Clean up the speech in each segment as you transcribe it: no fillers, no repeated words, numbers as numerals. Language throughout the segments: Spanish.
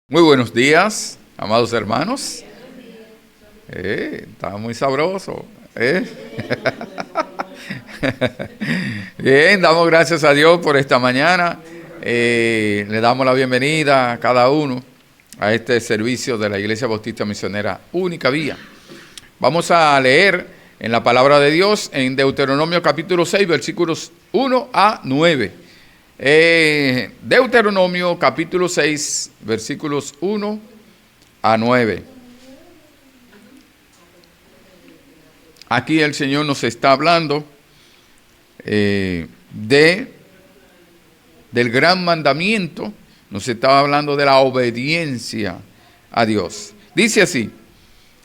Muy buenos días, amados hermanos. Está muy sabroso. Bien, damos gracias a Dios por esta mañana. Le damos la bienvenida a cada uno a este servicio de la Iglesia Bautista Misionera Única Vía. Vamos a leer en la palabra de Dios en Deuteronomio capítulo 6, versículos 1 a 9. Deuteronomio capítulo 6, versículos 1 a 9. Aquí el Señor nos está hablando del gran mandamiento, nos estaba hablando de la obediencia a Dios. Dice así: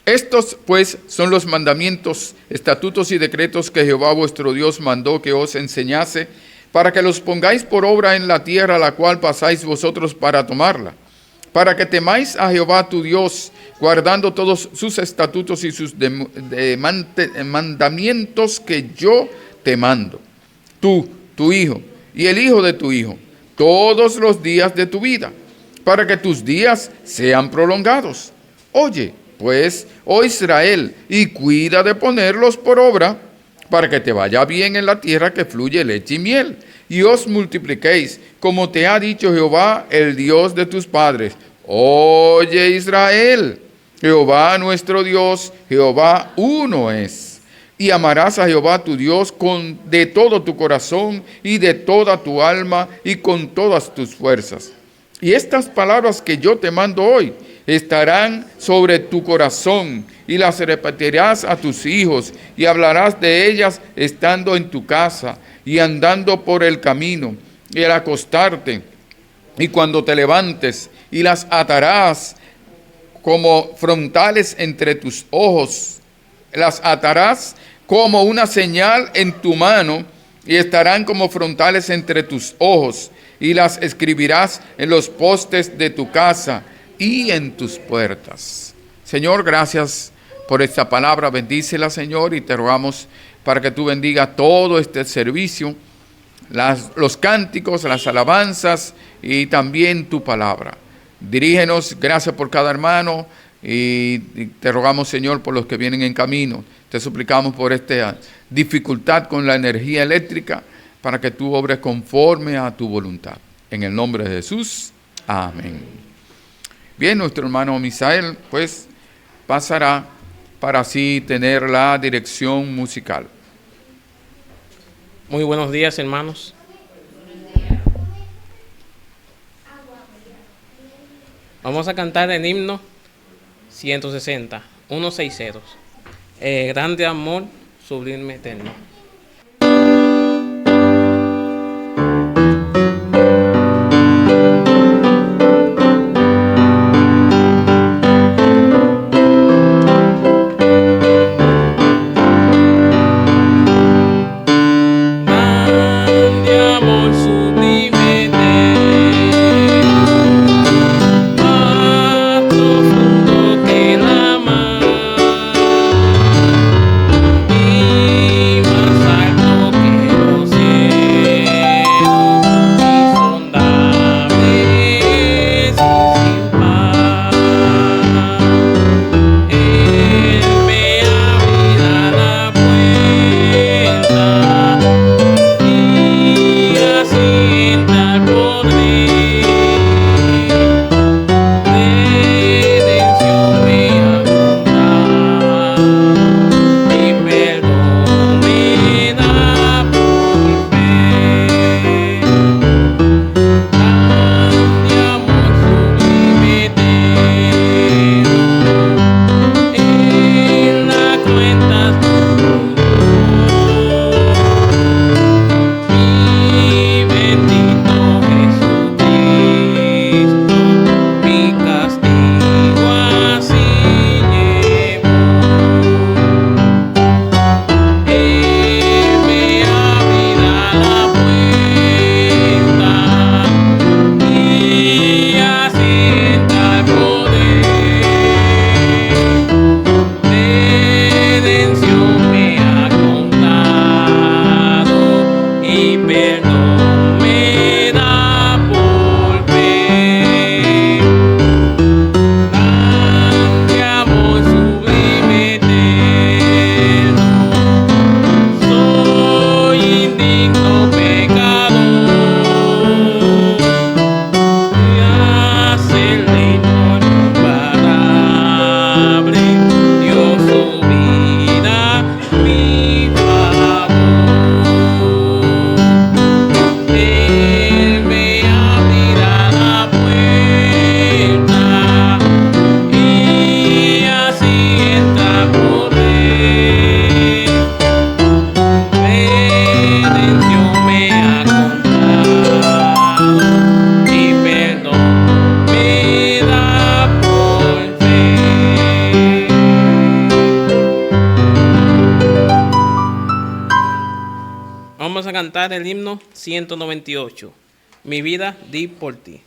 estos pues son los mandamientos, estatutos y decretos que Jehová vuestro Dios mandó que os enseñase, para que los pongáis por obra en la tierra a la cual pasáis vosotros para tomarla, para que temáis a Jehová tu Dios, guardando todos sus estatutos y sus mandamientos que yo te mando, tú, tu hijo y el hijo de tu hijo, todos los días de tu vida, para que tus días sean prolongados. Oye, pues, oh Israel, y cuida de ponerlos por obra, para que te vaya bien en la tierra que fluye leche y miel, y os multipliquéis, como te ha dicho Jehová, el Dios de tus padres. Oye Israel, Jehová nuestro Dios, Jehová uno es. Y amarás a Jehová tu Dios de todo tu corazón y de toda tu alma y con todas tus fuerzas. Y estas palabras que yo te mando hoy estarán sobre tu corazón, y las repetirás a tus hijos, y hablarás de ellas estando en tu casa, y andando por el camino, y al acostarte, y cuando te levantes, y las atarás como frontales entre tus ojos, las atarás como una señal en tu mano, y estarán como frontales entre tus ojos, y las escribirás en los postes de tu casa y en tus puertas. Señor, gracias por esta palabra. Bendícela, Señor, y te rogamos para que tú bendigas todo este servicio, los cánticos, las alabanzas y también tu palabra. Dirígenos, gracias por cada hermano, y te rogamos, Señor, por los que vienen en camino. Te suplicamos por esta dificultad con la energía eléctrica, para que tú obres conforme a tu voluntad. En el nombre de Jesús, amén. Bien, nuestro hermano Misael, pues, pasará para así tener la dirección musical. Muy buenos días, hermanos. Vamos a cantar el himno 160, 160. Grande amor, sublime eterno. Más cantar el himno 198. Mi vida di por ti.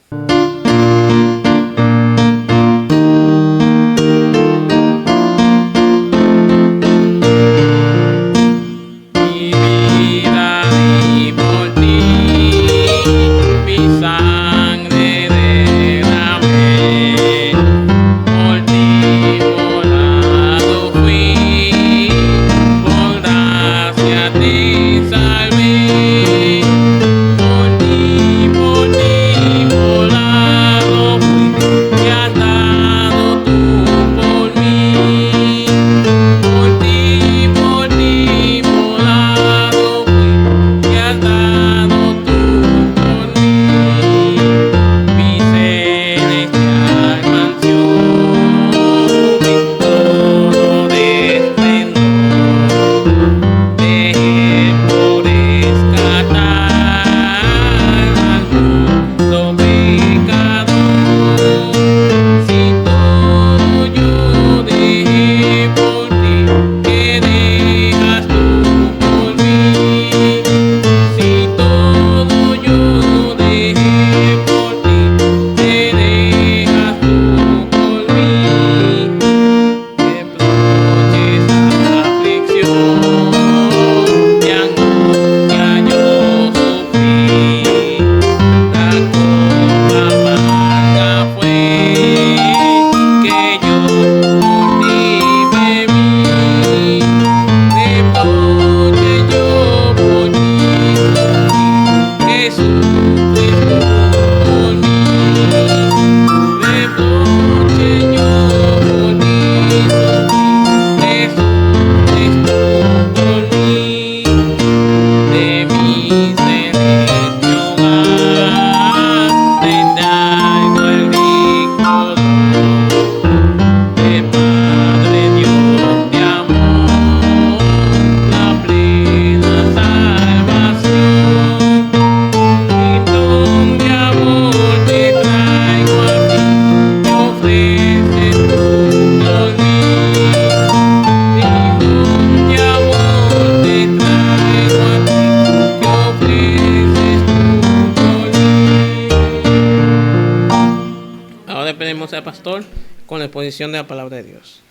Pedimos al pastor con la exposición de la palabra de Dios.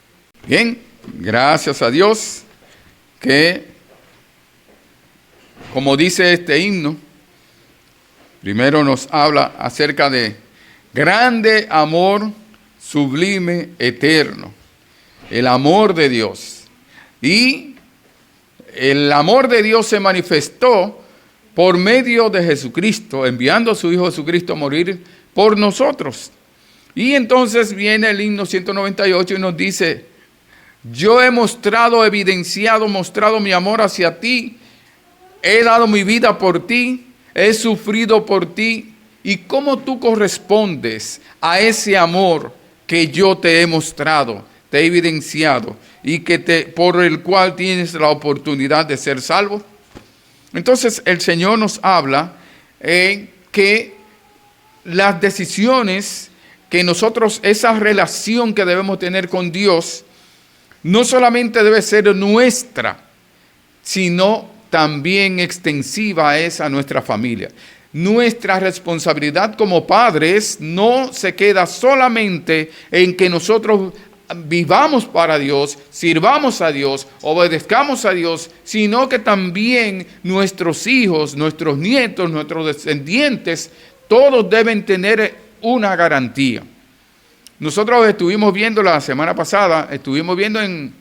Bien, gracias a Dios que, como dice este himno, primero nos habla acerca de grande amor, sublime, eterno, el amor de Dios. Y el amor de Dios se manifestó por medio de Jesucristo, enviando a su Hijo Jesucristo a morir por nosotros. Y entonces viene el himno 198 y nos dice: yo he mostrado mi amor hacia ti, he dado mi vida por ti, he sufrido por ti, y cómo tú correspondes a ese amor que yo te he mostrado, te he evidenciado, y por el cual tienes la oportunidad de ser salvo. Entonces el Señor nos habla que las decisiones que nosotros, esa relación que debemos tener con Dios, no solamente debe ser nuestra, sino también extensiva es a nuestra familia. Nuestra responsabilidad como padres no se queda solamente en que nosotros vivamos para Dios, sirvamos a Dios, obedezcamos a Dios, sino que también nuestros hijos, nuestros nietos, nuestros descendientes, todos deben tener una garantía. Nosotros estuvimos viendo la semana pasada, en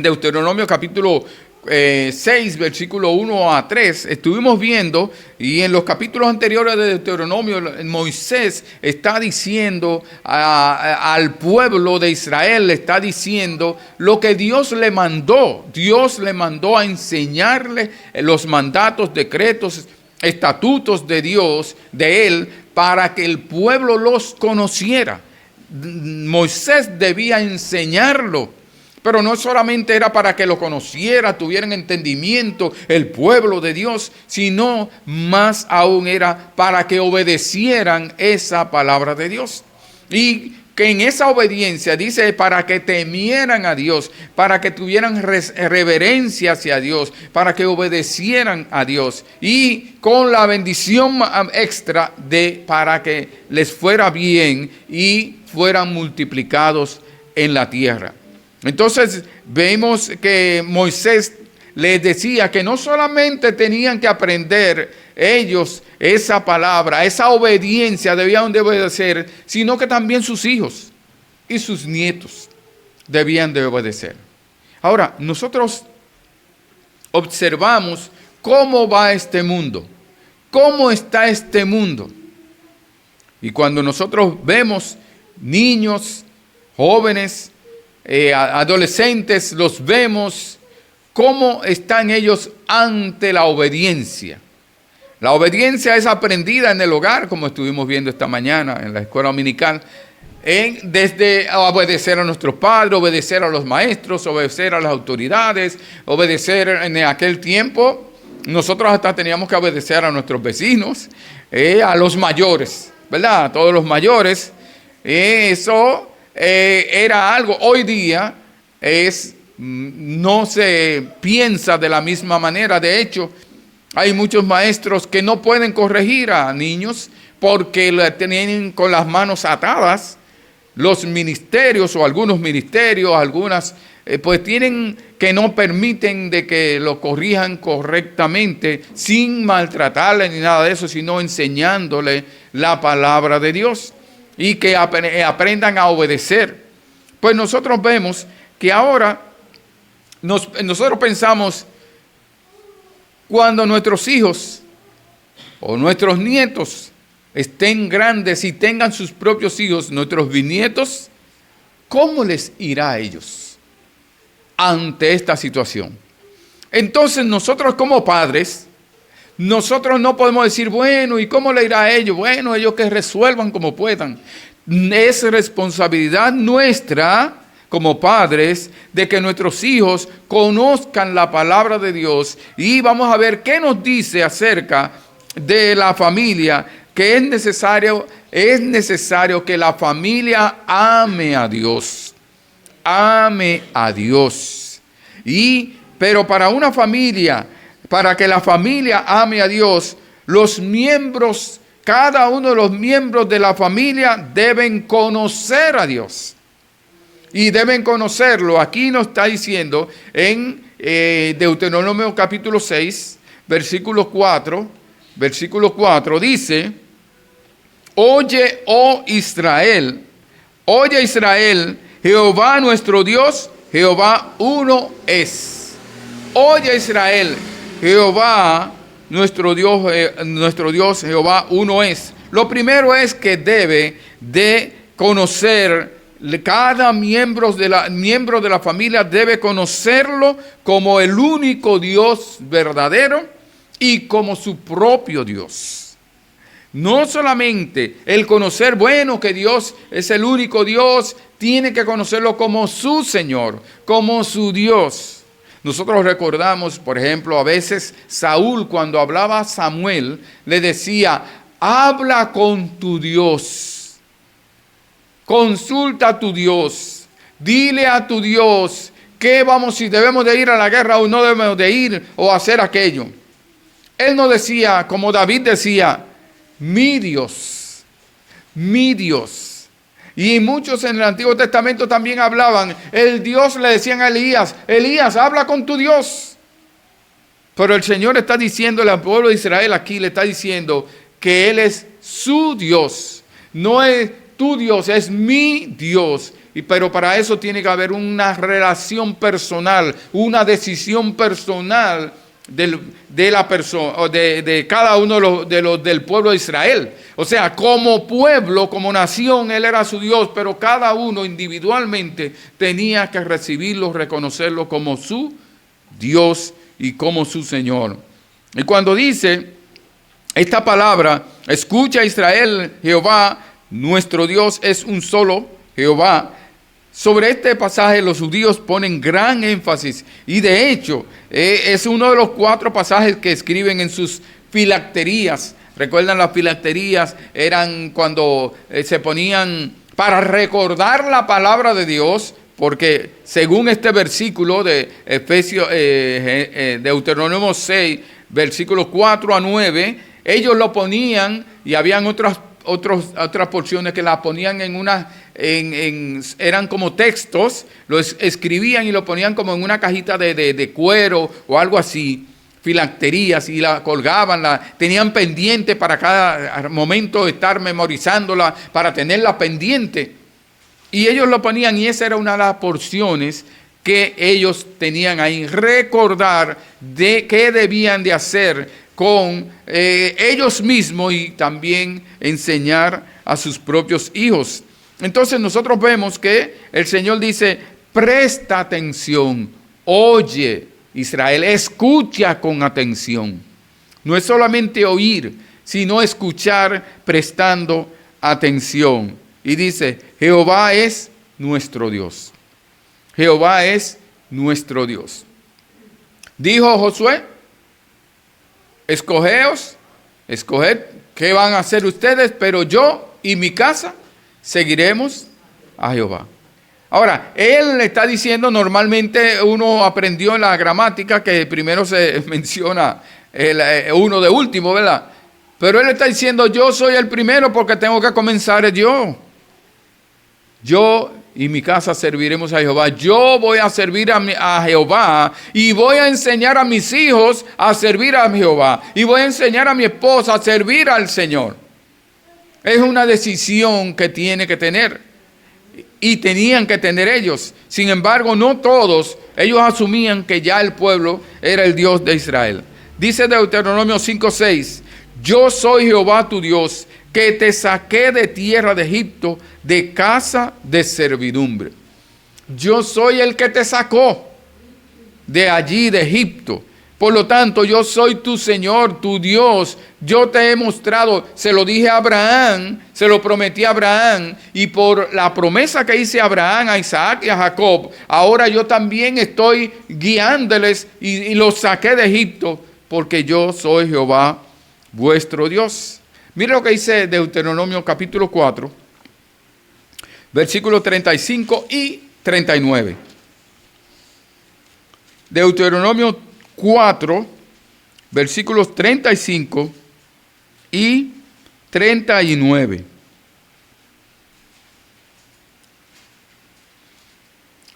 Deuteronomio capítulo 6, versículo 1 a 3, estuvimos viendo, y en los capítulos anteriores de Deuteronomio, Moisés está diciendo al pueblo de Israel, le está diciendo lo que Dios le mandó. Dios le mandó a enseñarle los mandatos, decretos, estatutos de Dios, de él, para que el pueblo los conociera. Moisés debía enseñarlo, pero no solamente era para que lo conociera, tuvieran entendimiento el pueblo de Dios, sino más aún era para que obedecieran esa palabra de Dios. Y que en esa obediencia, dice, para que temieran a Dios, para que tuvieran reverencia hacia Dios, para que obedecieran a Dios, y con la bendición extra para que les fuera bien y fueran multiplicados en la tierra. Entonces vemos que Moisés les decía que no solamente tenían que aprender ellos esa palabra, esa obediencia debían de obedecer, sino que también sus hijos y sus nietos debían de obedecer. Ahora, nosotros observamos cómo va este mundo, cómo está este mundo. Y cuando nosotros vemos niños, jóvenes, adolescentes, los vemos cómo están ellos ante la obediencia. La obediencia es aprendida en el hogar, como estuvimos viendo esta mañana en la escuela dominical, desde obedecer a nuestros padres, obedecer a los maestros, obedecer a las autoridades, obedecer en aquel tiempo. Nosotros hasta teníamos que obedecer a nuestros vecinos, a los mayores, ¿verdad? A todos los mayores. Eso era algo. Hoy día no se piensa de la misma manera. De hecho, hay muchos maestros que no pueden corregir a niños porque le tienen con las manos atadas. Los ministerios o algunos ministerios, pues tienen que no permiten de que lo corrijan correctamente sin maltratarle ni nada de eso, sino enseñándole la palabra de Dios y que aprendan a obedecer. Pues nosotros vemos que ahora nosotros pensamos cuando nuestros hijos o nuestros nietos estén grandes y tengan sus propios hijos, nuestros bisnietos, ¿cómo les irá a ellos ante esta situación? Entonces nosotros como padres, nosotros no podemos decir, bueno, ¿y cómo le irá a ellos? Bueno, ellos que resuelvan como puedan. Es responsabilidad nuestra como padres de que nuestros hijos conozcan la palabra de Dios, y vamos a ver qué nos dice acerca de la familia, que es necesario que la familia ame a Dios. Ame a Dios. Pero para una familia, para que la familia ame a Dios, cada uno de los miembros de la familia deben conocer a Dios. Y deben conocerlo. Aquí nos está diciendo en Deuteronomio capítulo 6, versículo 4, dice: Oye, oh Israel, Jehová nuestro Dios, Jehová uno es. Oye Israel, Jehová nuestro Dios, Jehová uno es. Lo primero es que debe de conocer. Cada miembro de la familia debe conocerlo como el único Dios verdadero y como su propio Dios. No solamente el conocer, bueno, que Dios es el único Dios, tiene que conocerlo como su Señor, como su Dios. Nosotros recordamos, por ejemplo, a veces Saúl, cuando hablaba a Samuel, le decía: habla con tu Dios. Consulta a tu Dios, dile a tu Dios si debemos de ir a la guerra o no debemos de ir o hacer aquello. Él no decía, como David decía, mi Dios, mi Dios. Y muchos en el Antiguo Testamento también hablaban, el Dios le decían a Elías, habla con tu Dios. Pero el Señor está diciéndole al pueblo de Israel aquí, le está diciendo que Él es su Dios, no es tu Dios, es mi Dios. Pero para eso tiene que haber una relación personal, una decisión personal de la persona, de cada uno de los del pueblo de Israel. O sea, como pueblo, como nación, Él era su Dios, pero cada uno individualmente tenía que recibirlo, reconocerlo como su Dios y como su Señor. Y cuando dice esta palabra, escucha Israel, Jehová nuestro Dios es un solo, Jehová. Sobre este pasaje los judíos ponen gran énfasis, y de hecho es uno de los 4 pasajes que escriben en sus filacterías. ¿Recuerdan las filacterías? Eran cuando se ponían para recordar la palabra de Dios, porque según este versículo de Deuteronomio 6, versículos 4 a 9, ellos lo ponían y habían otras porciones que las ponían eran como textos, los escribían y lo ponían como en una cajita de cuero o algo así, filacterías, y la colgaban, tenían pendiente para cada momento estar memorizándola, para tenerla pendiente. Y ellos lo ponían, y esa era una de las porciones que ellos tenían ahí, recordar de qué debían de hacer con ellos mismos y también enseñar a sus propios hijos. Entonces nosotros vemos que el Señor dice, presta atención, oye Israel, escucha con atención. No es solamente oír, sino escuchar prestando atención. Y dice, Jehová es nuestro Dios. Jehová es nuestro Dios. Dijo Josué, escoged qué van a hacer ustedes, pero yo y mi casa seguiremos a Jehová. Ahora, él le está diciendo, normalmente uno aprendió en la gramática que primero se menciona uno de último, ¿verdad? Pero él está diciendo, yo soy el primero porque tengo que comenzar yo. Yo y mi casa serviremos a Jehová. Yo voy a servir a Jehová y voy a enseñar a mis hijos a servir a Jehová. Y voy a enseñar a mi esposa a servir al Señor. Es una decisión que tiene que tener. Y tenían que tener ellos. Sin embargo, no todos. Ellos asumían que ya el pueblo era el Dios de Israel. Dice Deuteronomio 5:6, yo soy Jehová tu Dios, que te saqué de tierra de Egipto, de casa de servidumbre. Yo soy el que te sacó de allí, de Egipto. Por lo tanto, yo soy tu Señor, tu Dios. Yo te he mostrado, se lo dije a Abraham, se lo prometí a Abraham, y por la promesa que hice a Abraham, a Isaac y a Jacob, ahora yo también estoy guiándoles y los saqué de Egipto, porque yo soy Jehová, vuestro Dios. Mire lo que dice Deuteronomio capítulo 4, versículos 35 y 39. Deuteronomio 4, versículos 35 y 39.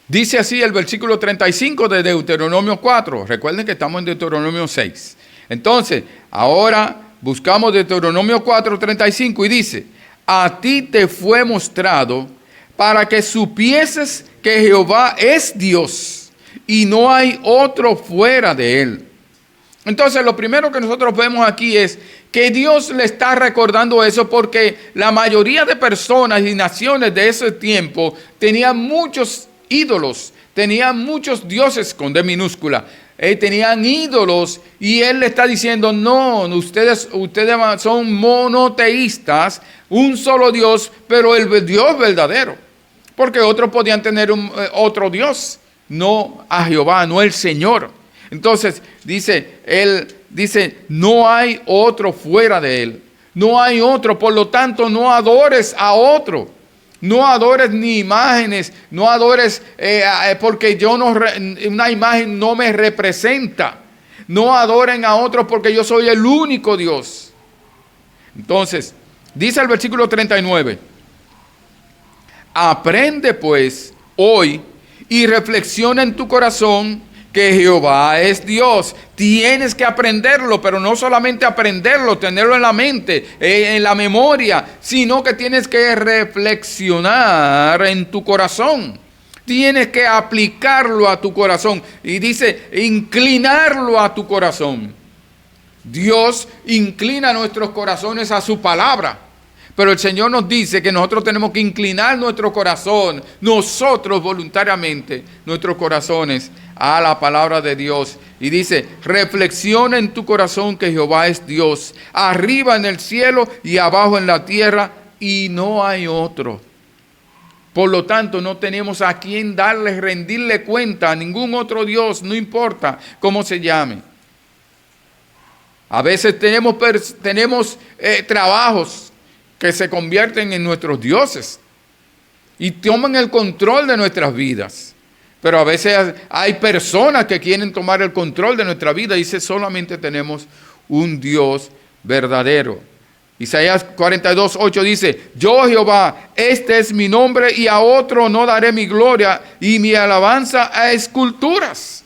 Dice así el versículo 35 de Deuteronomio 4. Recuerden que estamos en Deuteronomio 6. Entonces, ahora buscamos Deuteronomio 4, 35 y dice, a ti te fue mostrado para que supieses que Jehová es Dios y no hay otro fuera de él. Entonces, lo primero que nosotros vemos aquí es que Dios le está recordando eso porque la mayoría de personas y naciones de ese tiempo tenían muchos ídolos, tenían muchos dioses con D minúscula, tenían ídolos, y él le está diciendo, no, ustedes son monoteístas, un solo Dios, pero el Dios verdadero, porque otros podían tener otro Dios, no a Jehová, no el Señor. Entonces él dice, no hay otro fuera de él, no hay otro, por lo tanto no adores a otro, no adores ni imágenes, no adores porque una imagen no me representa, no adoren a otro porque yo soy el único Dios. Entonces, dice el versículo 39, aprende pues hoy y reflexiona en tu corazón que Jehová es Dios. Tienes que aprenderlo, pero no solamente aprenderlo, tenerlo en la mente, en la memoria, sino que tienes que reflexionar en tu corazón. Tienes que aplicarlo a tu corazón. Y dice, inclinarlo a tu corazón. Dios inclina nuestros corazones a su palabra. Pero el Señor nos dice que nosotros tenemos que inclinar nuestro corazón, nosotros voluntariamente, nuestros corazones a la palabra de Dios. Y dice, reflexiona en tu corazón que Jehová es Dios, arriba en el cielo y abajo en la tierra, y no hay otro. Por lo tanto, no tenemos a quien rendirle cuenta a ningún otro Dios, no importa cómo se llame. A veces tenemos trabajos que se convierten en nuestros dioses. y toman el control de nuestras vidas. Pero a veces hay personas que quieren tomar el control de nuestra vida y dice, solamente tenemos un Dios verdadero. Isaías 42:8 dice, yo Jehová, este es mi nombre y a otro no daré mi gloria y mi alabanza a esculturas.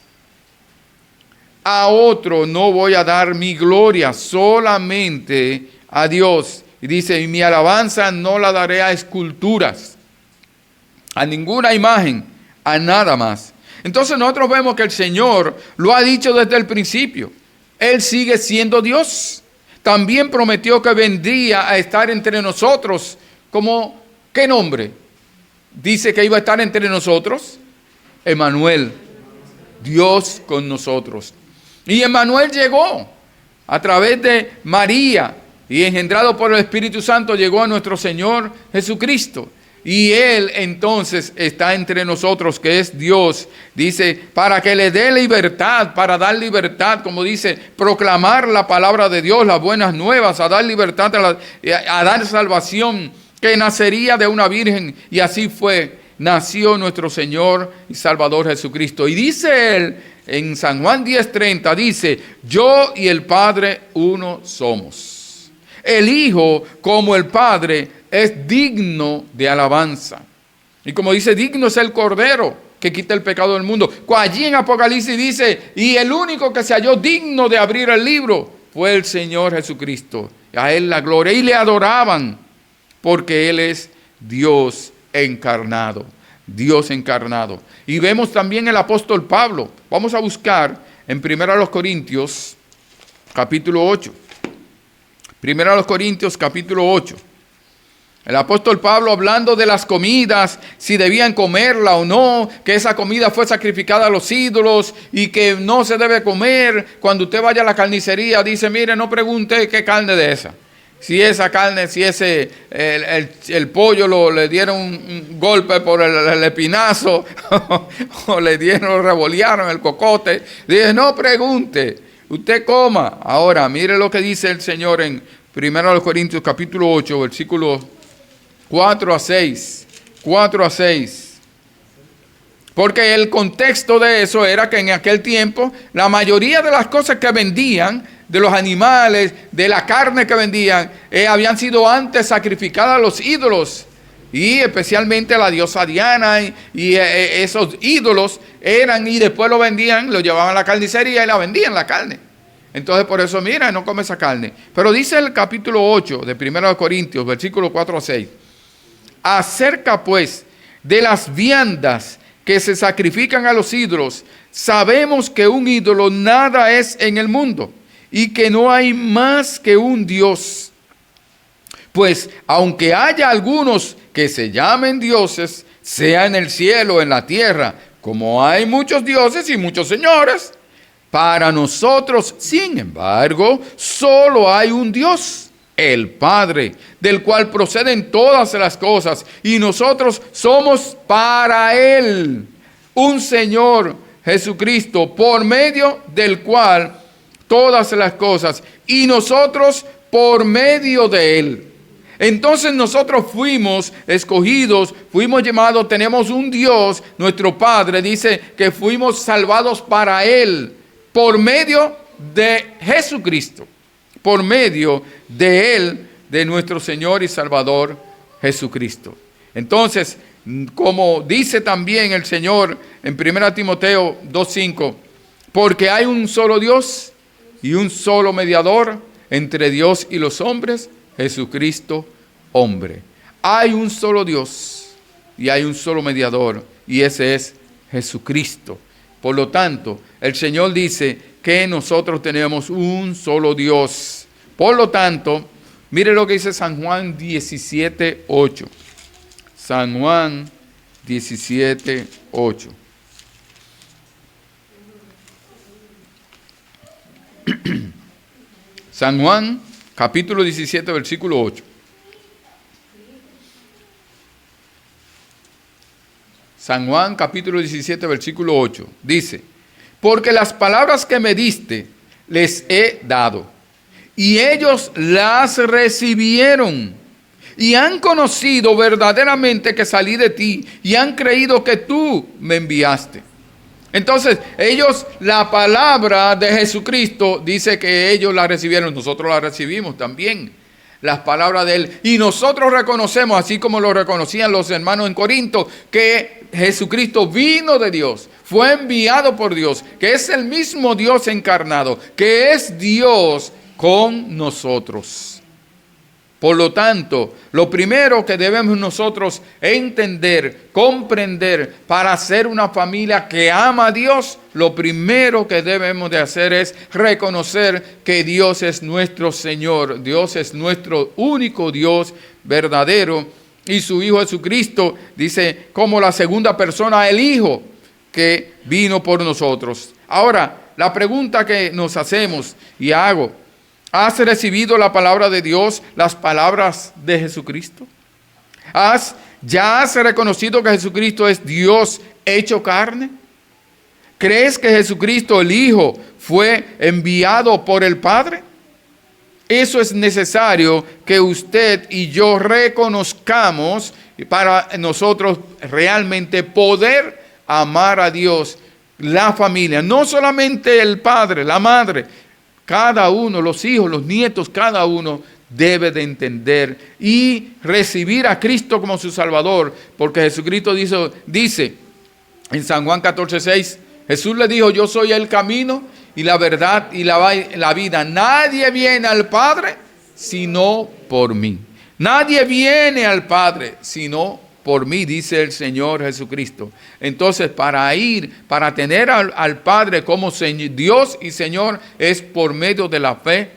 A otro no voy a dar mi gloria, solamente a Dios. Y dice, y mi alabanza no la daré a esculturas, a ninguna imagen, a nada más. Entonces nosotros vemos que el Señor lo ha dicho desde el principio. Él sigue siendo Dios. También prometió que vendría a estar entre nosotros. ¿Como qué nombre? Dice que iba a estar entre nosotros. Emmanuel, Dios con nosotros. Y Emmanuel llegó a través de María y engendrado por el Espíritu Santo llegó a nuestro Señor Jesucristo. Y Él entonces está entre nosotros, que es Dios. Dice, para que le dé libertad, para dar libertad, como dice, proclamar la palabra de Dios, las buenas nuevas, a dar libertad, a dar salvación, que nacería de una virgen. Y así fue, nació nuestro Señor y Salvador Jesucristo. Y dice Él, en San Juan 10:30, dice, yo y el Padre uno somos. El Hijo, como el Padre, es digno de alabanza. Y como dice, digno es el Cordero que quita el pecado del mundo. Allí en Apocalipsis dice, y el único que se halló digno de abrir el libro fue el Señor Jesucristo. A Él la gloria. Y le adoraban porque Él es Dios encarnado. Dios encarnado. Y vemos también el apóstol Pablo. Vamos a buscar en 1 Corintios capítulo 8. 1 Corintios capítulo 8. El apóstol Pablo hablando de las comidas, si debían comerla o no, que esa comida fue sacrificada a los ídolos y que no se debe comer. Cuando usted vaya a la carnicería, dice, mire, no pregunte qué carne de esa. Si esa carne, si ese, el pollo le dieron un golpe por el espinazo o le revolearon el cocote. Dice, no pregunte, usted coma. Ahora, mire lo que dice el Señor en 1 Corintios capítulo 8, versículos 4 a 6. Porque el contexto de eso era que en aquel tiempo la mayoría de las cosas que vendían, de los animales, de la carne que vendían, habían sido antes sacrificadas a los ídolos. Y especialmente a la diosa Diana y esos ídolos eran, y después lo vendían, lo llevaban a la carnicería y la vendían la carne. Entonces por eso, mira, no come esa carne. Pero dice el capítulo 8 de 1 Corintios, versículos 4 a 6. Acerca pues de las viandas que se sacrifican a los ídolos, sabemos que un ídolo nada es en el mundo y que no hay más que un Dios. Pues aunque haya algunos que se llamen dioses, sea en el cielo o en la tierra, como hay muchos dioses y muchos señores, para nosotros, sin embargo, solo hay un Dios, el Padre, del cual proceden todas las cosas, y nosotros somos para Él, un Señor Jesucristo, por medio del cual todas las cosas, y nosotros por medio de Él. Entonces nosotros fuimos escogidos, fuimos llamados, tenemos un Dios, nuestro Padre, dice que fuimos salvados para Él, por medio de Jesucristo, por medio de Él, de nuestro Señor y Salvador Jesucristo. Entonces, como dice también el Señor en 1 Timoteo 2:5, porque hay un solo Dios y un solo mediador entre Dios y los hombres, Jesucristo hombre. Hay un solo Dios y hay un solo mediador, y ese es Jesucristo. Por lo tanto, el Señor dice que nosotros tenemos un solo Dios. Por lo tanto, mire lo que dice San Juan 17:8. San Juan 17:8. San Juan, capítulo 17, versículo 8. San Juan, capítulo 17, versículo 8. Dice, porque las palabras que me diste les he dado, y ellos las recibieron, y han conocido verdaderamente que salí de ti y han creído que tú me enviaste. Entonces, ellos, la palabra de Jesucristo, dice que ellos la recibieron, nosotros la recibimos también, las palabras de Él. Y nosotros reconocemos, así como lo reconocían los hermanos en Corinto, que Jesucristo vino de Dios, fue enviado por Dios, que es el mismo Dios encarnado, que es Dios con nosotros. Por lo tanto, lo primero que debemos nosotros entender, comprender, para ser una familia que ama a Dios, lo primero que debemos de hacer es reconocer que Dios es nuestro Señor. Dios es nuestro único Dios verdadero. Y su Hijo Jesucristo dice como la segunda persona, el Hijo que vino por nosotros. Ahora, la pregunta que nos hacemos y hago: ¿has recibido la palabra de Dios, las palabras de Jesucristo? ¿Ya has reconocido que Jesucristo es Dios hecho carne? ¿Crees que Jesucristo, el Hijo, fue enviado por el Padre? Eso es necesario que usted y yo reconozcamos para nosotros realmente poder amar a Dios, la familia, no solamente el padre, la madre. Cada uno, los hijos, los nietos, cada uno debe de entender y recibir a Cristo como su Salvador, porque Jesucristo dice en San Juan 14:6, Jesús le dijo: yo soy el camino y la verdad y la vida. Nadie viene al Padre sino por mí. Nadie viene al Padre sino por mí, dice el Señor Jesucristo. Entonces, para tener al Padre como Dios y Señor, es por medio de la fe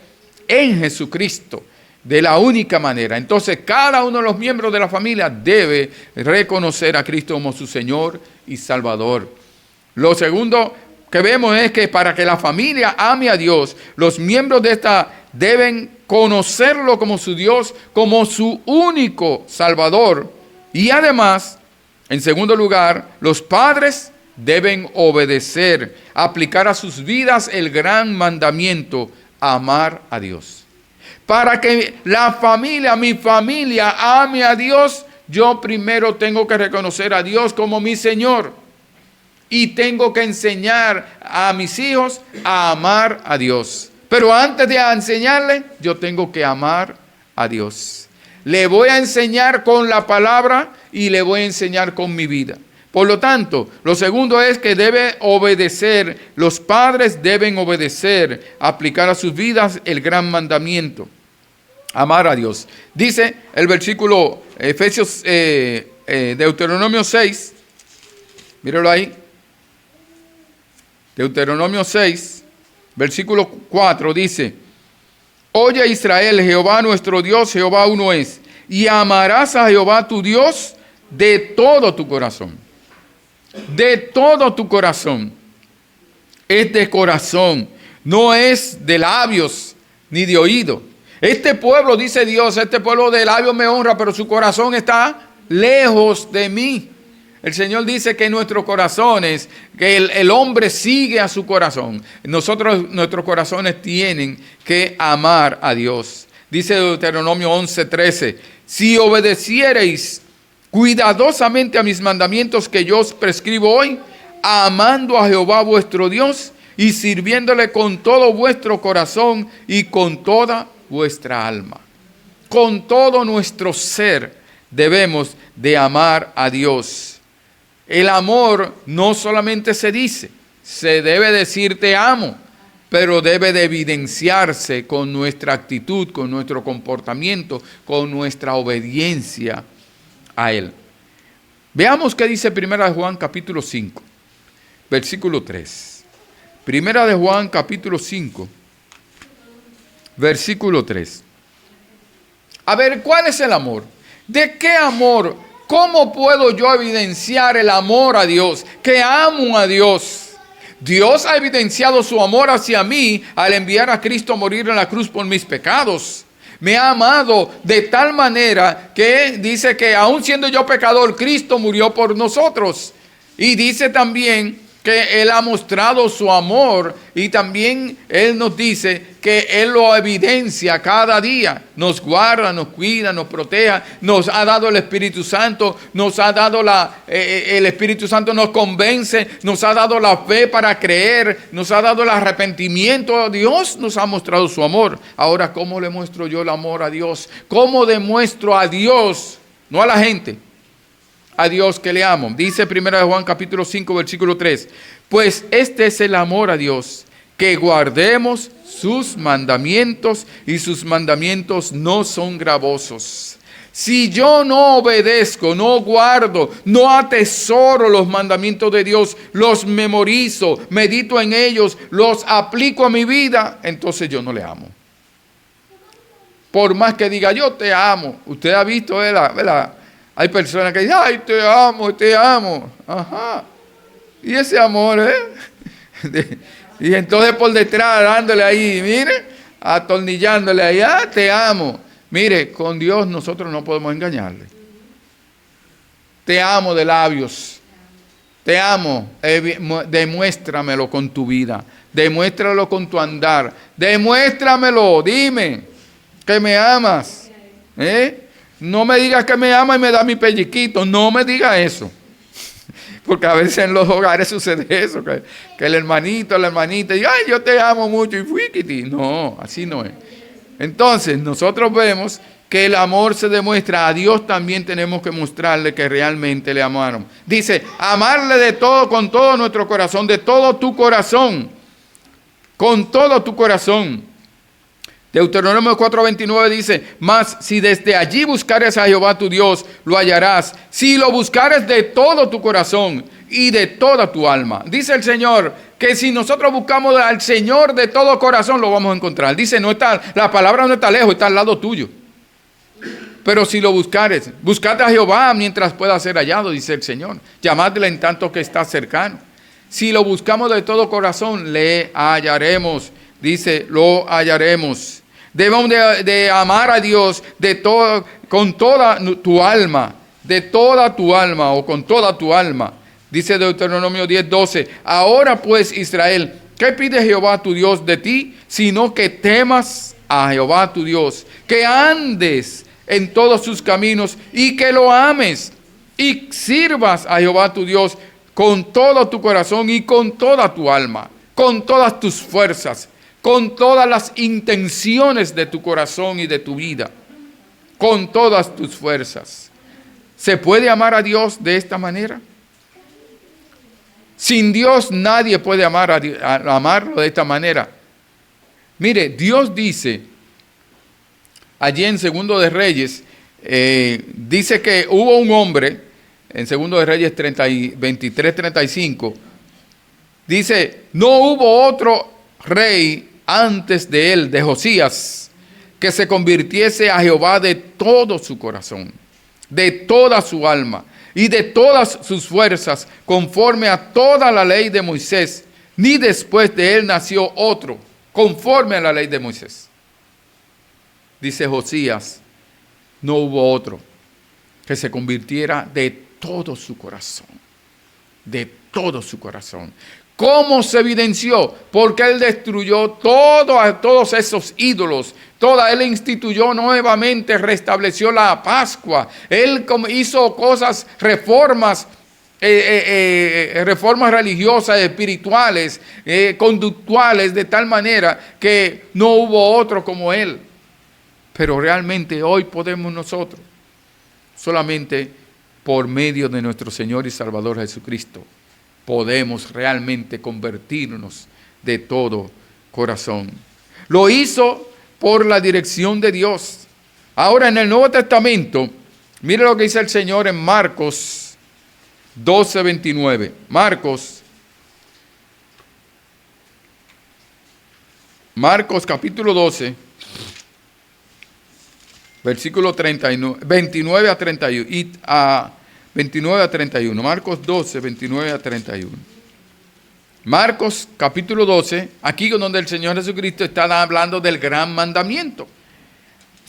en Jesucristo, de la única manera. Entonces, cada uno de los miembros de la familia debe reconocer a Cristo como su Señor y Salvador. Lo segundo que vemos es que para que la familia ame a Dios, los miembros de esta deben conocerlo como su Dios, como su único Salvador. Y además, en segundo lugar, los padres deben obedecer, aplicar a sus vidas el gran mandamiento: amar a Dios. Para que la familia, mi familia, ame a Dios, yo primero tengo que reconocer a Dios como mi Señor. Y tengo que enseñar a mis hijos a amar a Dios. Pero antes de enseñarle, yo tengo que amar a Dios. Le voy a enseñar con la palabra y le voy a enseñar con mi vida. Por lo tanto, lo segundo es que debe obedecer, los padres deben obedecer, aplicar a sus vidas el gran mandamiento: amar a Dios. Dice el versículo Efesios, Deuteronomio 6, míralo ahí. Deuteronomio 6, versículo 4 dice: Oye Israel, Jehová nuestro Dios, Jehová uno es, y amarás a Jehová tu Dios de todo tu corazón. De todo tu corazón. Es de corazón, no es de labios ni de oído. Este pueblo, dice Dios, este pueblo de labios me honra, pero su corazón está lejos de mí. El Señor dice que nuestros corazones, que el hombre sigue a su corazón. Nuestros corazones tienen que amar a Dios. Dice Deuteronomio 11:13, si obedeciereis cuidadosamente a mis mandamientos que yo os prescribo hoy, amando a Jehová vuestro Dios y sirviéndole con todo vuestro corazón y con toda vuestra alma. Con todo nuestro ser debemos de amar a Dios. El amor no solamente se dice, se debe decir te amo, pero debe de evidenciarse con nuestra actitud, con nuestro comportamiento, con nuestra obediencia a Él. Veamos qué dice 1 Juan capítulo 5, versículo 3. 1 Juan capítulo 5, versículo 3. A ver, ¿cuál es el amor? ¿De qué amor? ¿Cómo puedo yo evidenciar el amor a Dios? Que amo a Dios. Dios ha evidenciado su amor hacia mí al enviar a Cristo a morir en la cruz por mis pecados. Me ha amado de tal manera que dice que aun siendo yo pecador, Cristo murió por nosotros. Y dice también que Él ha mostrado su amor y también Él nos dice que Él lo evidencia cada día. Nos guarda, nos cuida, nos protege, nos ha dado el Espíritu Santo, nos ha dado el Espíritu Santo nos convence, nos ha dado la fe para creer, nos ha dado el arrepentimiento. Dios nos ha mostrado su amor. Ahora, ¿cómo le muestro yo el amor a Dios? ¿Cómo demuestro a Dios, no a la gente, a Dios que le amo? Dice 1 Juan capítulo 5 versículo 3. Pues este es el amor a Dios, que guardemos sus mandamientos, y sus mandamientos no son gravosos. Si yo no obedezco, no guardo, no atesoro los mandamientos de Dios, los memorizo, medito en ellos, los aplico a mi vida, entonces yo no le amo. Por más que diga yo te amo. Usted ha visto, ¿verdad? Hay personas que dicen, ay, te amo, te amo. Ajá. Y ese amor, y entonces por detrás dándole ahí, mire, atornillándole ahí, te amo. Mire, con Dios nosotros no podemos engañarle. Te amo de labios. Te amo. Demuéstramelo con tu vida. Demuéstralo con tu andar. Demuéstramelo. Dime que me amas. No me digas que me ama y me da mi pellizquito. No me diga eso. Porque a veces en los hogares sucede eso. Que el hermanito, la hermanita, diga, ay, yo te amo mucho y fuiquiti. No, así no es. Entonces, nosotros vemos que el amor se demuestra. A Dios también tenemos que mostrarle que realmente le amaron. Dice, amarle de todo, con todo nuestro corazón, de todo tu corazón. Con todo tu corazón. Deuteronomio 4:29 dice, mas si desde allí buscares a Jehová tu Dios, lo hallarás. Si lo buscares de todo tu corazón y de toda tu alma. Dice el Señor que si nosotros buscamos al Señor de todo corazón, lo vamos a encontrar. Dice, la palabra no está lejos, está al lado tuyo. Pero si lo buscares, buscad a Jehová mientras pueda ser hallado, dice el Señor. Llamadle en tanto que está cercano. Si lo buscamos de todo corazón, le hallaremos. Dice, lo hallaremos. Debemos de amar a Dios con toda tu alma, de toda tu alma o con toda tu alma. Dice Deuteronomio 10:12, ahora pues Israel, ¿qué pide Jehová tu Dios de ti? Sino que temas a Jehová tu Dios, que andes en todos sus caminos y que lo ames y sirvas a Jehová tu Dios con todo tu corazón y con toda tu alma, con todas tus fuerzas, con todas las intenciones de tu corazón y de tu vida, con todas tus fuerzas. ¿Se puede amar a Dios de esta manera? Sin Dios nadie puede amarlo de esta manera. Mire, Dios dice, allí en Segundo de Reyes, dice que hubo un hombre, en Segundo de Reyes 23:35, dice, no hubo otro rey antes de él, de Josías, que se convirtiese a Jehová de todo su corazón, de toda su alma y de todas sus fuerzas, conforme a toda la ley de Moisés, ni después de él nació otro, conforme a la ley de Moisés. Dice Josías, no hubo otro que se convirtiera de todo su corazón, de todo su corazón. ¿Cómo se evidenció? Porque él destruyó todos esos ídolos. Él instituyó nuevamente, restableció la Pascua. Él hizo reformas religiosas, espirituales, conductuales, de tal manera que no hubo otro como él. Pero realmente hoy podemos nosotros, solamente por medio de nuestro Señor y Salvador Jesucristo, podemos realmente convertirnos de todo corazón. Lo hizo por la dirección de Dios. Ahora en el Nuevo Testamento, mire lo que dice el Señor en Marcos 12:29. Marcos capítulo 12, versículo 29 a 31. 29 a 31. Marcos 12, 29 a 31. Marcos capítulo 12, aquí donde el Señor Jesucristo está hablando del gran mandamiento.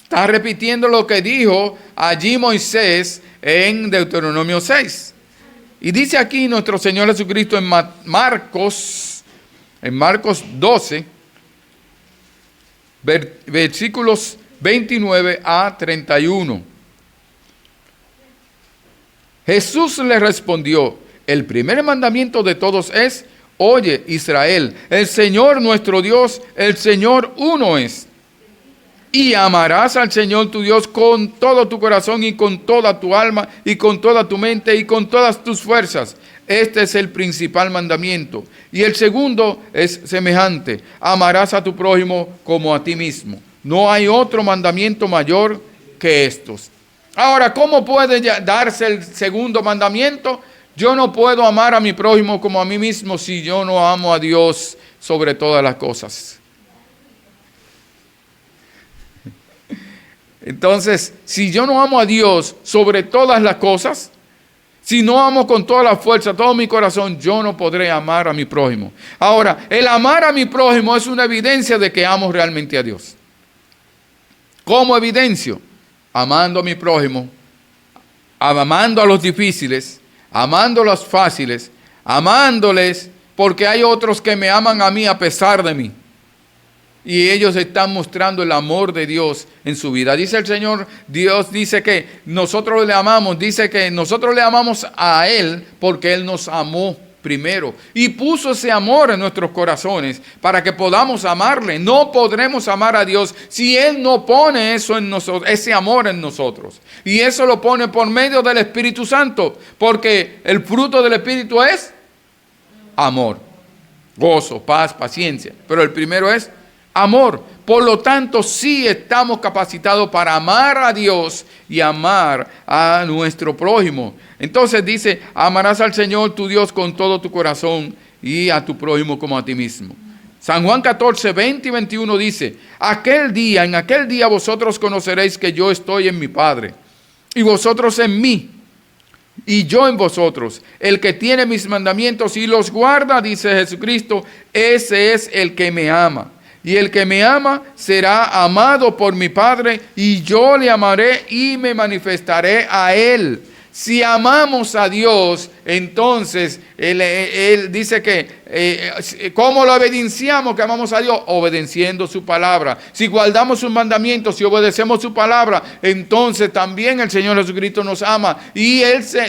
Está repitiendo lo que dijo allí Moisés en Deuteronomio 6. Y dice aquí nuestro Señor Jesucristo en Marcos 12, versículos 29 a 31. Jesús le respondió: el primer mandamiento de todos es: oye, Israel, el Señor nuestro Dios, el Señor uno es. Y amarás al Señor tu Dios con todo tu corazón y con toda tu alma y con toda tu mente y con todas tus fuerzas. Este es el principal mandamiento. Y el segundo es semejante: amarás a tu prójimo como a ti mismo. No hay otro mandamiento mayor que estos. Ahora, ¿cómo puede darse el segundo mandamiento? Yo no puedo amar a mi prójimo como a mí mismo si yo no amo a Dios sobre todas las cosas. Entonces, si yo no amo a Dios sobre todas las cosas, si no amo con toda la fuerza, todo mi corazón, yo no podré amar a mi prójimo. Ahora, el amar a mi prójimo es una evidencia de que amo realmente a Dios. ¿Cómo evidencio? Amando a mi prójimo, amando a los difíciles, amando a los fáciles, amándoles porque hay otros que me aman a mí a pesar de mí. Y ellos están mostrando el amor de Dios en su vida. Dice el Señor, Dios dice que nosotros le amamos, dice que nosotros le amamos a Él porque Él nos amó primero. Y puso ese amor en nuestros corazones para que podamos amarle. No podremos amar a Dios si Él no pone eso en nosotros, ese amor en nosotros. Y eso lo pone por medio del Espíritu Santo, porque el fruto del Espíritu es amor, gozo, paz, paciencia. Pero el primero es amor. Por lo tanto, sí estamos capacitados para amar a Dios y amar a nuestro prójimo. Entonces dice: amarás al Señor tu Dios con todo tu corazón y a tu prójimo como a ti mismo. San Juan 14, 20 y 21 dice: en aquel día vosotros conoceréis que yo estoy en mi Padre, y vosotros en mí, y yo en vosotros. El que tiene mis mandamientos y los guarda, dice Jesucristo, ese es el que me ama. Y el que me ama será amado por mi Padre, y yo le amaré y me manifestaré a él. Si amamos a Dios, entonces él dice que ¿cómo lo evidenciamos que amamos a Dios? Obedeciendo su palabra. Si guardamos sus mandamientos, si obedecemos su palabra, entonces también el Señor Jesucristo nos ama. Y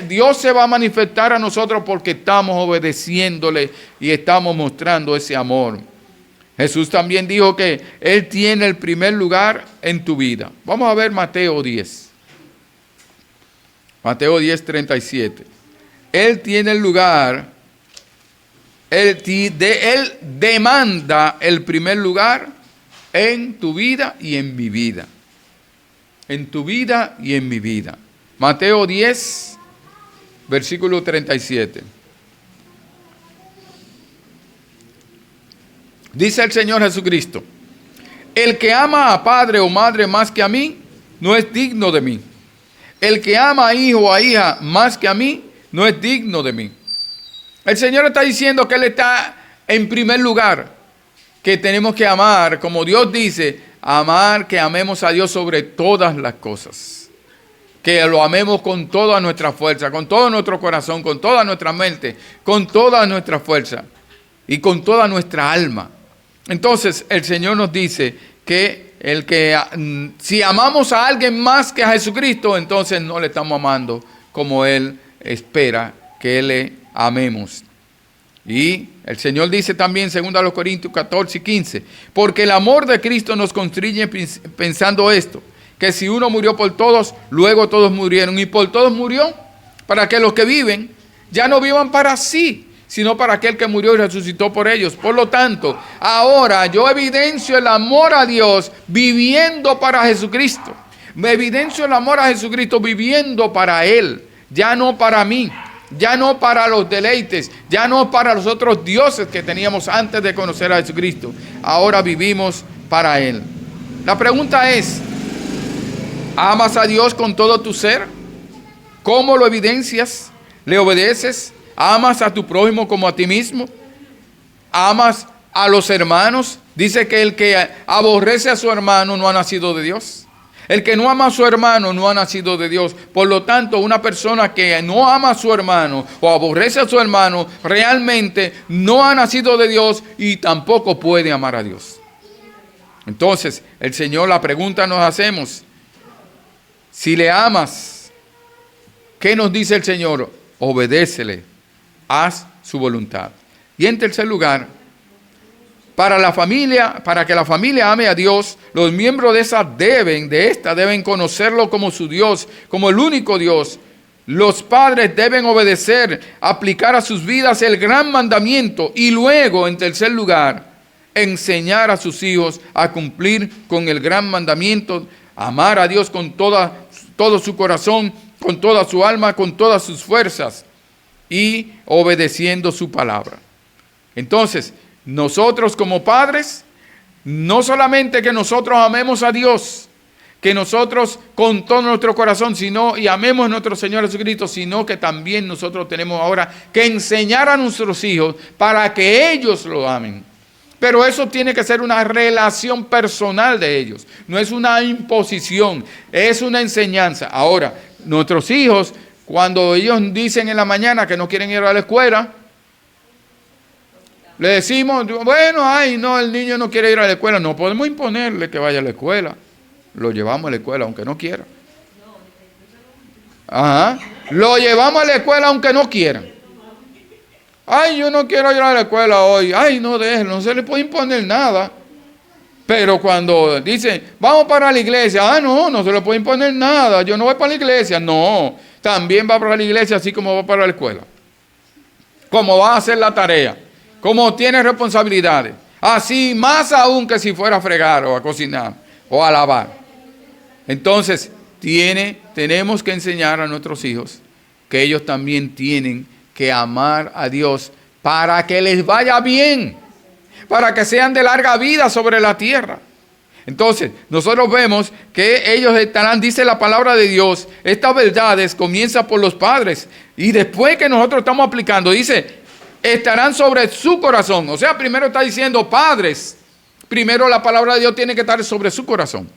Dios se va a manifestar a nosotros porque estamos obedeciéndole y estamos mostrando ese amor. Jesús también dijo que Él tiene el primer lugar en tu vida. Vamos a ver Mateo 10. Mateo 10, 37. Él tiene el lugar, Él demanda el primer lugar en tu vida y en mi vida. En tu vida y en mi vida. Mateo 10, versículo 37. Dice el Señor Jesucristo: el que ama a padre o madre más que a mí, no es digno de mí. El que ama a hijo o a hija más que a mí, no es digno de mí. El Señor está diciendo que Él está en primer lugar, que tenemos que amar, como Dios dice, amar, que amemos a Dios sobre todas las cosas. Que lo amemos con toda nuestra fuerza, con todo nuestro corazón, con toda nuestra mente, con toda nuestra fuerza y con toda nuestra alma. Entonces el Señor nos dice que si amamos a alguien más que a Jesucristo, entonces no le estamos amando como Él espera que le amemos. Y el Señor dice también, 2 Corintios 14 y 15, porque el amor de Cristo nos constriñe pensando esto, que si uno murió por todos, luego todos murieron, y por todos murió, para que los que viven ya no vivan para sí, sino para aquel que murió y resucitó por ellos. Por lo tanto, ahora yo evidencio el amor a Dios viviendo para Jesucristo. Me evidencio el amor a Jesucristo viviendo para Él, ya no para mí, ya no para los deleites, ya no para los otros dioses que teníamos antes de conocer a Jesucristo. Ahora vivimos para Él. La pregunta es: ¿amas a Dios con todo tu ser? ¿Cómo lo evidencias? ¿Le obedeces? ¿Amas a tu prójimo como a ti mismo? ¿Amas a los hermanos? Dice que el que aborrece a su hermano no ha nacido de Dios. El que no ama a su hermano no ha nacido de Dios. Por lo tanto, una persona que no ama a su hermano o aborrece a su hermano, realmente no ha nacido de Dios y tampoco puede amar a Dios. Entonces, el Señor, la pregunta nos hacemos, si le amas, ¿qué nos dice el Señor? Obedécele, haz su voluntad. Y en tercer lugar, para que la familia ame a Dios, los miembros de esta deben conocerlo como su Dios, como el único Dios. Los padres deben obedecer, aplicar a sus vidas el gran mandamiento y luego, en tercer lugar, enseñar a sus hijos a cumplir con el gran mandamiento, amar a Dios con todo su corazón, con toda su alma, con todas sus fuerzas y obedeciendo su palabra. Entonces, nosotros como padres, no solamente que nosotros amemos a Dios, que nosotros con todo nuestro corazón, y amemos a nuestro Señor Jesucristo, sino que también nosotros tenemos ahora que enseñar a nuestros hijos para que ellos lo amen. Pero eso tiene que ser una relación personal de ellos, no es una imposición, es una enseñanza. Ahora, nuestros hijos, cuando ellos dicen en la mañana que no quieren ir a la escuela, le decimos, bueno, el niño no quiere ir a la escuela. No podemos imponerle que vaya a la escuela. Lo llevamos a la escuela aunque no quiera. Lo llevamos a la escuela aunque no quiera. Yo no quiero ir a la escuela hoy. No déjenlo, no se le puede imponer nada. Pero cuando dicen, vamos para la iglesia. No se le puede imponer nada. Yo no voy para la iglesia. No, también va para la iglesia así como va para la escuela. Como va a hacer la tarea. Como tiene responsabilidades, así más aún que si fuera a fregar o a cocinar o a lavar. Entonces, tenemos que enseñar a nuestros hijos que ellos también tienen que amar a Dios para que les vaya bien, para que sean de larga vida sobre la tierra. Entonces, nosotros vemos que ellos estarán, dice la palabra de Dios, estas verdades comienzan por los padres y después que nosotros estamos aplicando, dice, estarán sobre su corazón. O sea, primero está diciendo padres. Primero la palabra de Dios tiene que estar sobre su corazón.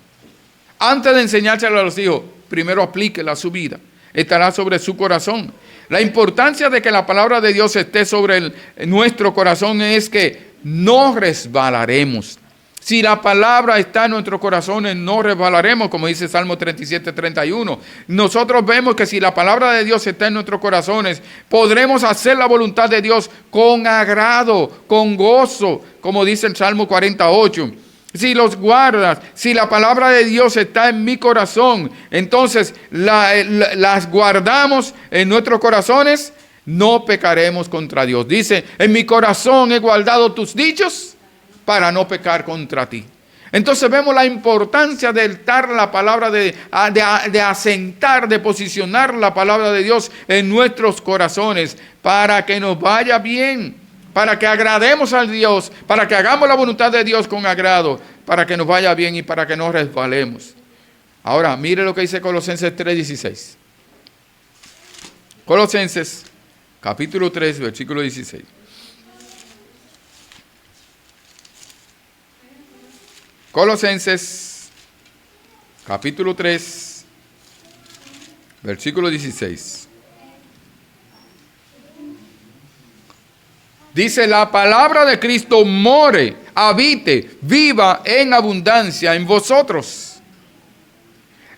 Antes de enseñárselo a los hijos, primero aplíquela a su vida. Estará sobre su corazón. La importancia de que la palabra de Dios esté sobre nuestro corazón es que no resbalaremos. Si la palabra está en nuestros corazones, no resbalaremos, como dice Salmo 37:31. Nosotros vemos que si la palabra de Dios está en nuestros corazones, podremos hacer la voluntad de Dios con agrado, con gozo, como dice el Salmo 48. Si los guardas, si la palabra de Dios está en mi corazón, entonces las guardamos en nuestros corazones, no pecaremos contra Dios. Dice, en mi corazón he guardado tus dichos para no pecar contra ti. Entonces vemos la importancia de estar la palabra, de asentar, de posicionar la palabra de Dios en nuestros corazones para que nos vaya bien, para que agrademos a Dios, para que hagamos la voluntad de Dios con agrado, para que nos vaya bien y para que no resbalemos. Ahora, mire lo que dice Colosenses 3:16. Colosenses, capítulo 3, versículo 16. Colosenses, capítulo 3, versículo 16. Dice, la palabra de Cristo more, habite, viva en abundancia en vosotros,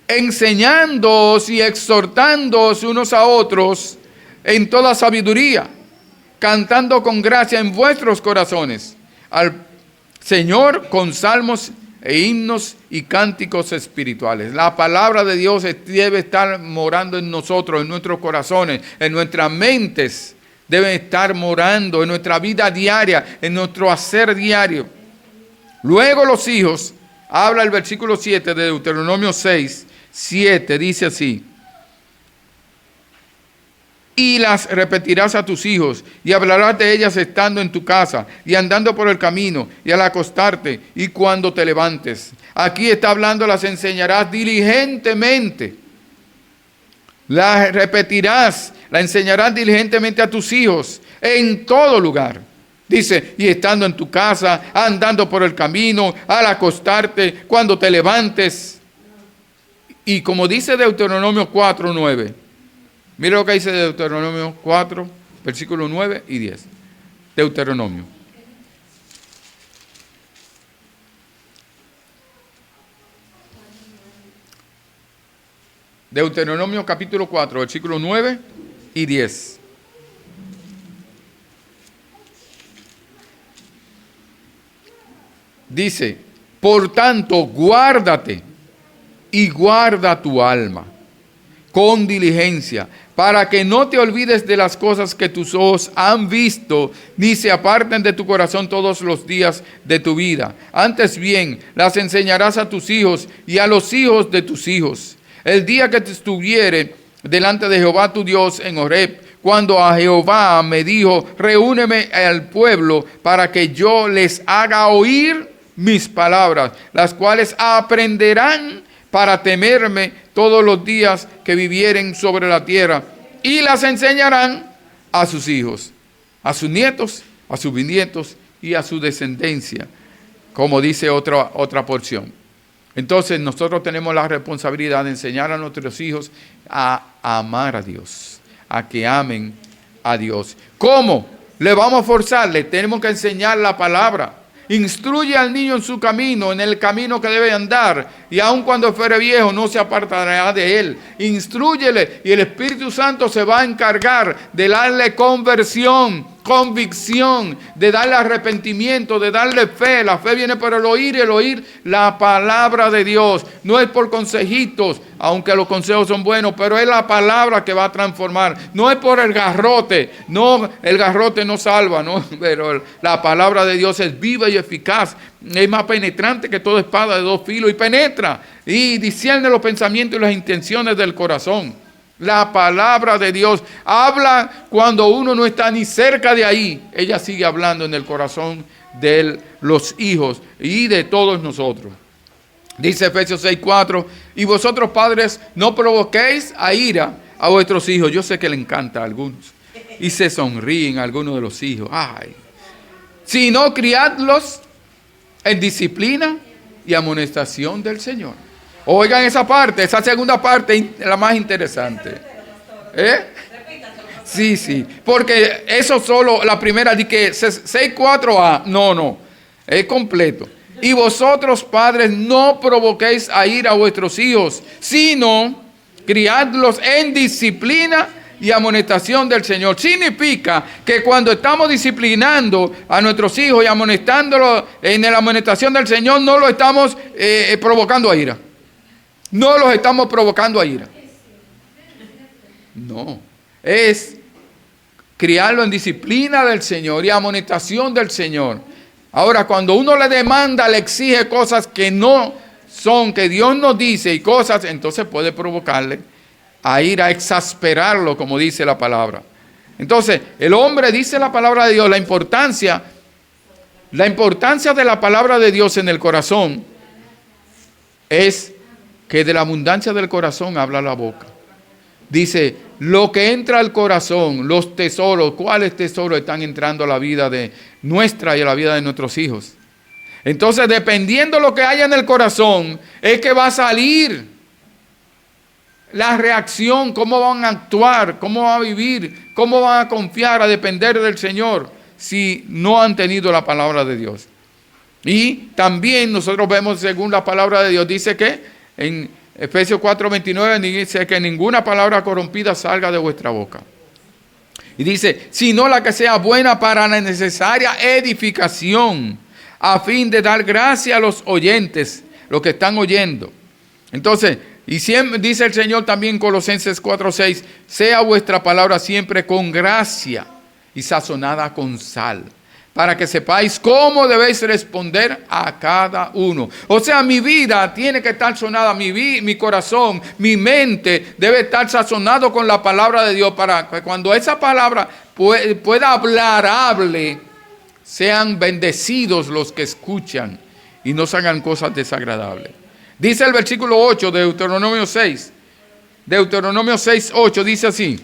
enseñándoos y exhortándoos unos a otros en toda sabiduría, cantando con gracia en vuestros corazones al Señor con salmos e himnos y cánticos espirituales. La palabra de Dios debe estar morando en nosotros, en nuestros corazones, en nuestras mentes. Debe estar morando en nuestra vida diaria, en nuestro hacer diario. Luego los hijos, habla el versículo 7 de Deuteronomio 6:7, dice así. Y las repetirás a tus hijos, y hablarás de ellas estando en tu casa, y andando por el camino, y al acostarte, y cuando te levantes. Aquí está hablando, las enseñarás diligentemente. Las repetirás, las enseñarás diligentemente a tus hijos, en todo lugar. Dice, y estando en tu casa, andando por el camino, al acostarte, cuando te levantes. Y como dice Deuteronomio 4, 9. Mire lo que dice Deuteronomio 4, versículos 9 y 10. Deuteronomio. Deuteronomio capítulo 4, versículos 9 y 10. Dice, por tanto, guárdate y guarda tu alma con diligencia, para que no te olvides de las cosas que tus ojos han visto, ni se aparten de tu corazón todos los días de tu vida. Antes bien, las enseñarás a tus hijos y a los hijos de tus hijos. El día que te estuviere delante de Jehová tu Dios en Horeb, cuando a Jehová me dijo, reúneme al pueblo para que yo les haga oír mis palabras, las cuales aprenderán para temerme todos los días que vivieren sobre la tierra, y las enseñarán a sus hijos, a sus nietos, a sus bisnietos y a su descendencia, como dice otra porción. Entonces nosotros tenemos la responsabilidad de enseñar a nuestros hijos a amar a Dios, a que amen a Dios. ¿Cómo? Le vamos a forzar, le tenemos que enseñar la palabra. Instruye al niño en su camino, en el camino que debe andar, y aun cuando fuere viejo no se apartará de él. Instrúyele y el Espíritu Santo se va a encargar de darle conversión, convicción, de darle arrepentimiento, de darle fe. La fe viene por el oír la palabra de Dios. No es por consejitos, aunque los consejos son buenos, pero es la palabra que va a transformar. No es por el garrote, no, el garrote no salva, no, pero la palabra de Dios es viva y eficaz. Es más penetrante que toda espada de dos filos y penetra y discierne los pensamientos y las intenciones del corazón. La palabra de Dios habla cuando uno no está ni cerca de ahí. Ella sigue hablando en el corazón de los hijos y de todos nosotros. Dice Efesios 6:4, y vosotros padres no provoquéis a ira a vuestros hijos. Yo sé que le encanta a algunos y se sonríen a algunos de los hijos. Ay, sino criadlos en disciplina y amonestación del Señor. Oigan esa parte, esa segunda parte, la más interesante. Sí, porque eso solo, la primera, de que 6:4a, no, es completo. Y vosotros, padres, no provoquéis a ira a vuestros hijos, sino criadlos en disciplina y amonestación del Señor. Significa que cuando estamos disciplinando a nuestros hijos y amonestándolos en la amonestación del Señor, no lo estamos provocando a ira. No los estamos provocando a ira. No, es criarlo en disciplina del Señor y amonestación del Señor. Ahora, cuando uno le demanda, le exige cosas que no son, que Dios nos dice y cosas, entonces puede provocarle a ir a exasperarlo, como dice la palabra. Entonces, el hombre, dice la palabra de Dios, la importancia de la palabra de Dios en el corazón es que de la abundancia del corazón habla la boca. Dice, lo que entra al corazón, los tesoros, ¿cuáles tesoros están entrando a la vida de nuestra y a la vida de nuestros hijos? Entonces, dependiendo de lo que haya en el corazón, es que va a salir la reacción, cómo van a actuar, cómo van a vivir, cómo van a confiar, a depender del Señor, si no han tenido la palabra de Dios. Y también nosotros vemos, según la palabra de Dios, dice que en Efesios 4:29 dice que ninguna palabra corrompida salga de vuestra boca. Y dice, sino la que sea buena para la necesaria edificación, a fin de dar gracia a los oyentes, los que están oyendo. Entonces, y siempre dice el Señor también en Colosenses 4:6, sea vuestra palabra siempre con gracia y sazonada con sal, para que sepáis cómo debéis responder a cada uno. O sea, mi vida tiene que estar sazonada, mi corazón, mi mente debe estar sazonado con la palabra de Dios, para que cuando esa palabra pueda hablar, hable, sean bendecidos los que escuchan y no se hagan cosas desagradables. Dice el versículo 8 de Deuteronomio 6. Deuteronomio 6:8 dice así.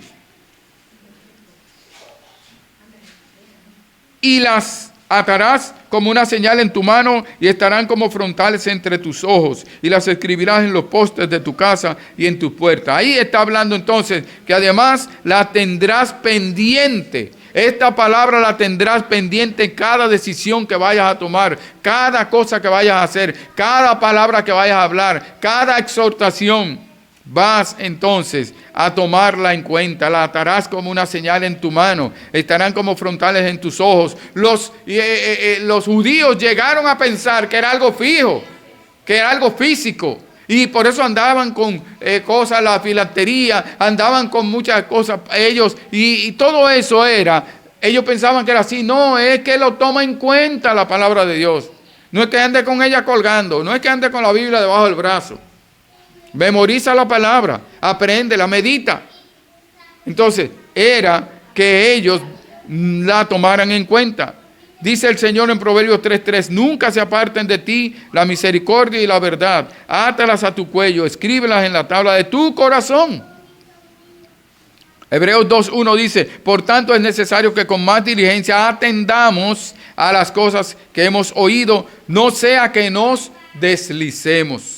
Y las Atarás como una señal en tu mano y estarán como frontales entre tus ojos y las escribirás en los postes de tu casa y en tu puerta. Ahí está hablando entonces que además la tendrás pendiente. Esta palabra la tendrás pendiente en cada decisión que vayas a tomar, cada cosa que vayas a hacer, cada palabra que vayas a hablar, cada exhortación. Vas entonces a tomarla en cuenta, la atarás como una señal en tu mano, estarán como frontales en tus ojos. Los judíos llegaron a pensar que era algo fijo, que era algo físico, y por eso andaban con cosas, la filastería, andaban con muchas cosas ellos, y todo eso era, ellos pensaban que era así. No, es que lo toma en cuenta la palabra de Dios. No es que ande con ella colgando, no es que ande con la Biblia debajo del brazo. Memoriza la palabra, apréndela, medita. Entonces, era que ellos la tomaran en cuenta. Dice el Señor en Proverbios 3:3, nunca se aparten de ti la misericordia y la verdad. Átalas a tu cuello, escríbelas en la tabla de tu corazón. Hebreos 2:1 dice, por tanto es necesario que con más diligencia atendamos a las cosas que hemos oído, no sea que nos deslicemos.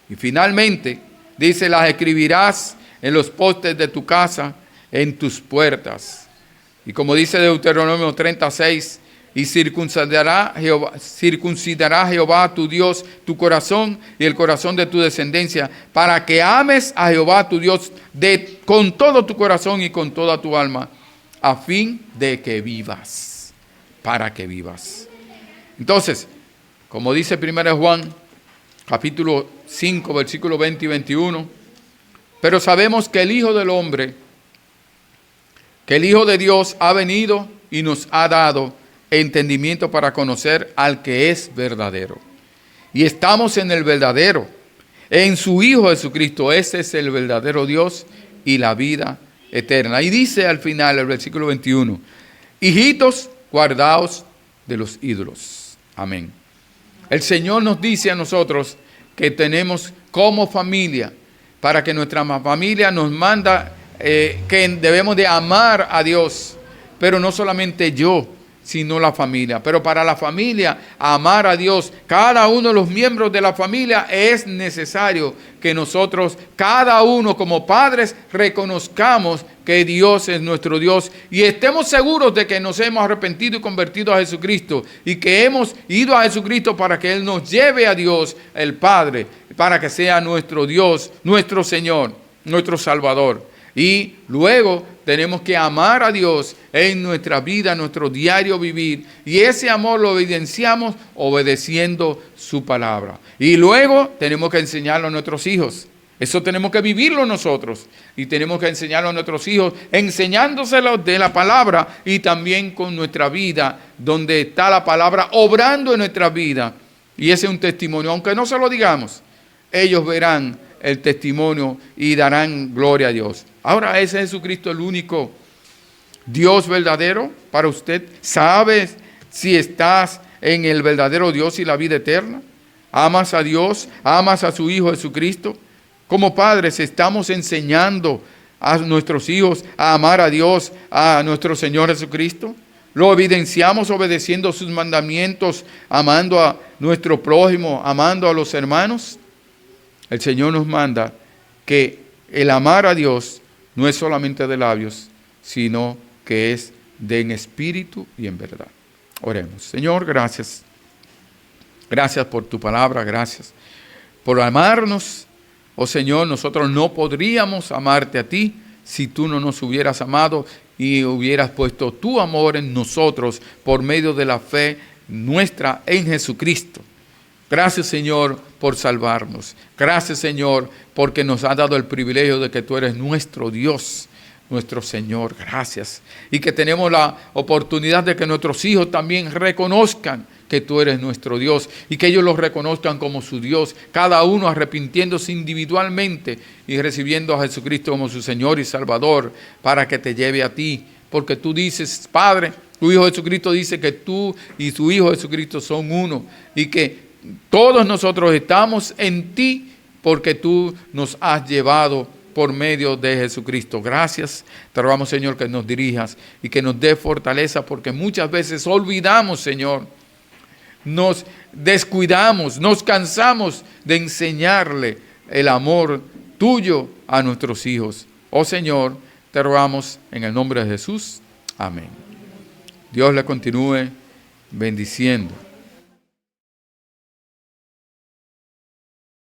Y finalmente, dice, las escribirás en los postes de tu casa, en tus puertas. Y como dice Deuteronomio 36, y circuncidará Jehová tu Dios tu corazón y el corazón de tu descendencia, para que ames a Jehová tu Dios con todo tu corazón y con toda tu alma, a fin de que vivas, para que vivas. Entonces, como dice 1 Juan, capítulo 5, versículos 20 y 21, pero sabemos que el Hijo del Hombre, que el Hijo de Dios ha venido y nos ha dado entendimiento para conocer al que es verdadero. Y estamos en el verdadero, en su Hijo Jesucristo. Ese es el verdadero Dios y la vida eterna. Y dice al final el versículo 21, hijitos, guardaos de los ídolos. Amén. El Señor nos dice a nosotros que tenemos como familia, para que nuestra familia nos manda que debemos de amar a Dios, pero no solamente yo, sino la familia. Pero para la familia, amar a Dios, cada uno de los miembros de la familia, es necesario que nosotros, cada uno como padres, reconozcamos que Dios es nuestro Dios y estemos seguros de que nos hemos arrepentido y convertido a Jesucristo y que hemos ido a Jesucristo para que Él nos lleve a Dios, el Padre, para que sea nuestro Dios, nuestro Señor, nuestro Salvador. Y luego tenemos que amar a Dios en nuestra vida, en nuestro diario vivir. Y ese amor lo evidenciamos obedeciendo su palabra. Y luego tenemos que enseñarlo a nuestros hijos. Eso tenemos que vivirlo nosotros. Y tenemos que enseñarlo a nuestros hijos, enseñándoselos de la palabra y también con nuestra vida, donde está la palabra obrando en nuestra vida. Y ese es un testimonio, aunque no se lo digamos, ellos verán el testimonio y darán gloria a Dios. Ahora, ¿es Jesucristo el único Dios verdadero para usted? ¿Sabes si estás en el verdadero Dios y la vida eterna? ¿Amas a Dios? ¿Amas a su Hijo Jesucristo? Como padres, ¿estamos enseñando a nuestros hijos a amar a Dios, a nuestro Señor Jesucristo? ¿Lo evidenciamos obedeciendo sus mandamientos, amando a nuestro prójimo, amando a los hermanos? El Señor nos manda que el amar a Dios no es solamente de labios, sino que es de en espíritu y en verdad. Oremos. Señor, gracias. Gracias por tu palabra, gracias por amarnos. Oh Señor, nosotros no podríamos amarte a ti si tú no nos hubieras amado y hubieras puesto tu amor en nosotros por medio de la fe nuestra en Jesucristo. Gracias, Señor, por salvarnos. Gracias, Señor, porque nos ha dado el privilegio de que tú eres nuestro Dios, nuestro Señor. Gracias. Y que tenemos la oportunidad de que nuestros hijos también reconozcan que tú eres nuestro Dios y que ellos lo reconozcan como su Dios, cada uno arrepintiéndose individualmente y recibiendo a Jesucristo como su Señor y Salvador para que te lleve a ti. Porque tú dices, Padre, tu Hijo Jesucristo dice que tú y tu Hijo Jesucristo son uno y que todos nosotros estamos en ti porque tú nos has llevado por medio de Jesucristo. Gracias, te rogamos, Señor, que nos dirijas y que nos dé fortaleza, porque muchas veces olvidamos, Señor, nos descuidamos, nos cansamos de enseñarle el amor tuyo a nuestros hijos. Oh Señor, te rogamos en el nombre de Jesús. Amén. Dios le continúe bendiciendo.